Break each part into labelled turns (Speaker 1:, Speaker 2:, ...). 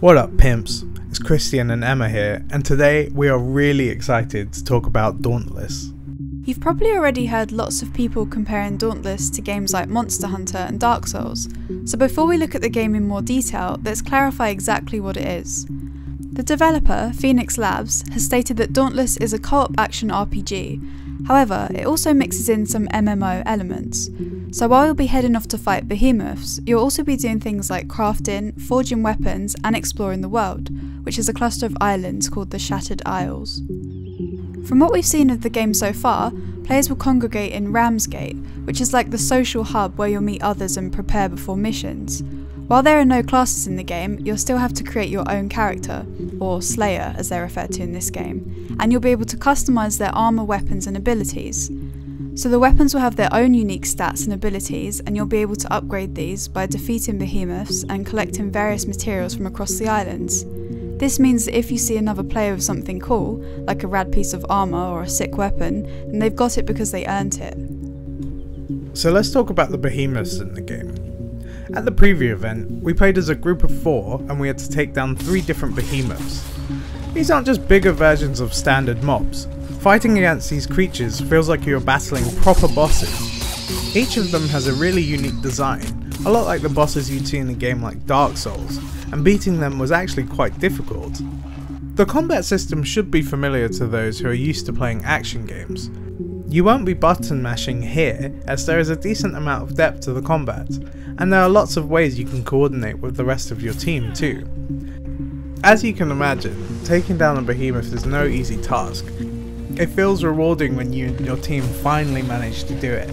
Speaker 1: What up, pimps? It's Christian and Emma here, and today we are really excited to talk about Dauntless.
Speaker 2: You've probably already heard lots of people comparing Dauntless to games like Monster Hunter and Dark Souls, so before we look at the game in more detail, let's clarify exactly what it is. The developer, Phoenix Labs, has stated that Dauntless is a co-op action RPG. However, it also mixes in some MMO elements. So while you'll be heading off to fight behemoths, you'll also be doing things like crafting, forging weapons, and exploring the world, which is a cluster of islands called the Shattered Isles. From what we've seen of the game so far, players will congregate in Ramsgate, which is like the social hub where you'll meet others and prepare before missions. While there are no classes in the game, you'll still have to create your own character, or Slayer as they're referred to in this game, and you'll be able to customise their armour, weapons and abilities. So the weapons will have their own unique stats and abilities, and you'll be able to upgrade these by defeating behemoths and collecting various materials from across the islands. This means that if you see another player with something cool, like a rad piece of armour or a sick weapon, then they've got it because they earned it.
Speaker 1: So let's talk about the behemoths in the game. At the preview event, we played as a group of 4 and we had to take down 3 different behemoths. These aren't just bigger versions of standard mobs. Fighting against these creatures feels like you're battling proper bosses. Each of them has a really unique design, a lot like the bosses you'd see in a game like Dark Souls, and beating them was actually quite difficult. The combat system should be familiar to those who are used to playing action games. You won't be button mashing here, as there is a decent amount of depth to the combat, and there are lots of ways you can coordinate with the rest of your team too. As you can imagine, taking down a behemoth is no easy task. It feels rewarding when you and your team finally manage to do it.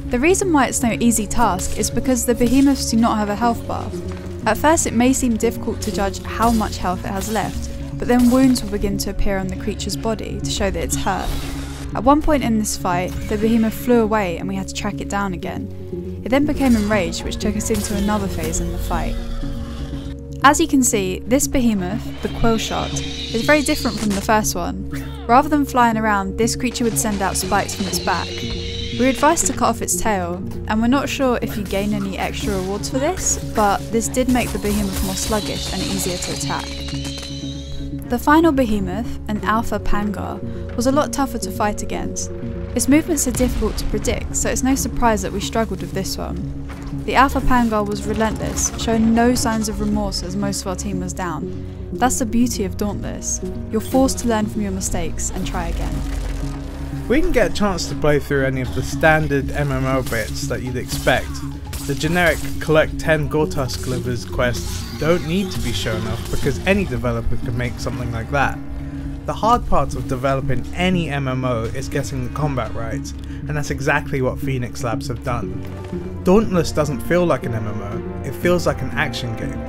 Speaker 2: The reason why it's no easy task is because the behemoths do not have a health bar. At first it may seem difficult to judge how much health it has left, but then wounds will begin to appear on the creature's body to show that it's hurt. At one point in this fight, the behemoth flew away and we had to track it down again. It then became enraged, which took us into another phase in the fight. As you can see, this behemoth, the Quillshot, is very different from the first one. Rather than flying around, this creature would send out spikes from its back. We were advised to cut off its tail, and we're not sure if you gain any extra rewards for this, but this did make the behemoth more sluggish and easier to attack. The final behemoth, an Alpha Pangar, was a lot tougher to fight against. Its movements are difficult to predict, so it's no surprise that we struggled with this one. The Alpha Pangar was relentless, showing no signs of remorse as most of our team was down. That's the beauty of Dauntless. You're forced to learn from your mistakes and try again.
Speaker 1: We didn't get a chance to play through any of the standard MMO bits that you'd expect. The generic collect 10 Gortusk livers quests don't need to be shown off because any developer can make something like that. The hard part of developing any MMO is getting the combat right, and that's exactly what Phoenix Labs have done. Dauntless doesn't feel like an MMO, it feels like an action game.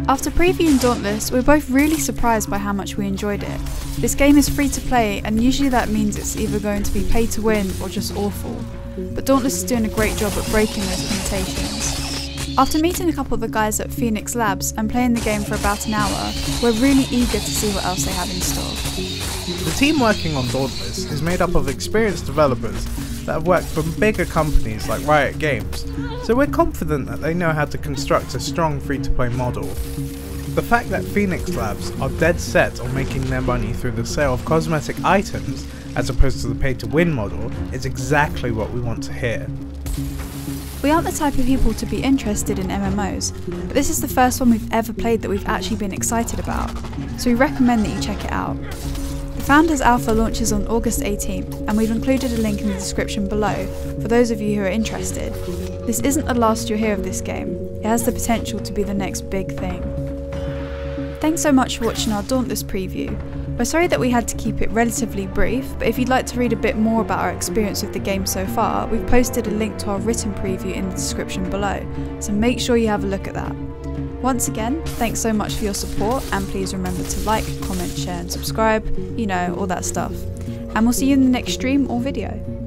Speaker 2: After previewing Dauntless, we're both really surprised by how much we enjoyed it. This game is free to play, and usually that means it's either going to be pay to win or just awful. But Dauntless is doing a great job at breaking those limitations. After meeting a couple of the guys at Phoenix Labs and playing the game for about an hour, we're really eager to see what else they have in store.
Speaker 1: The team working on Dauntless is made up of experienced developers that have worked for bigger companies like Riot Games, so we're confident that they know how to construct a strong free-to-play model. The fact that Phoenix Labs are dead set on making their money through the sale of cosmetic items as opposed to the pay-to-win model is exactly what we want to hear.
Speaker 2: We aren't the type of people to be interested in MMOs, but this is the first one we've ever played that we've actually been excited about, so we recommend that you check it out. The Founders Alpha launches on August 18th, and we've included a link in the description below for those of you who are interested. This isn't the last you'll hear of this game, it has the potential to be the next big thing. Thanks so much for watching our Dauntless preview. We're sorry that we had to keep it relatively brief, but if you'd like to read a bit more about our experience with the game so far, we've posted a link to our written preview in the description below, so make sure you have a look at that. Once again, thanks so much for your support, and please remember to like, comment, share and subscribe, you know, all that stuff. And we'll see you in the next stream or video.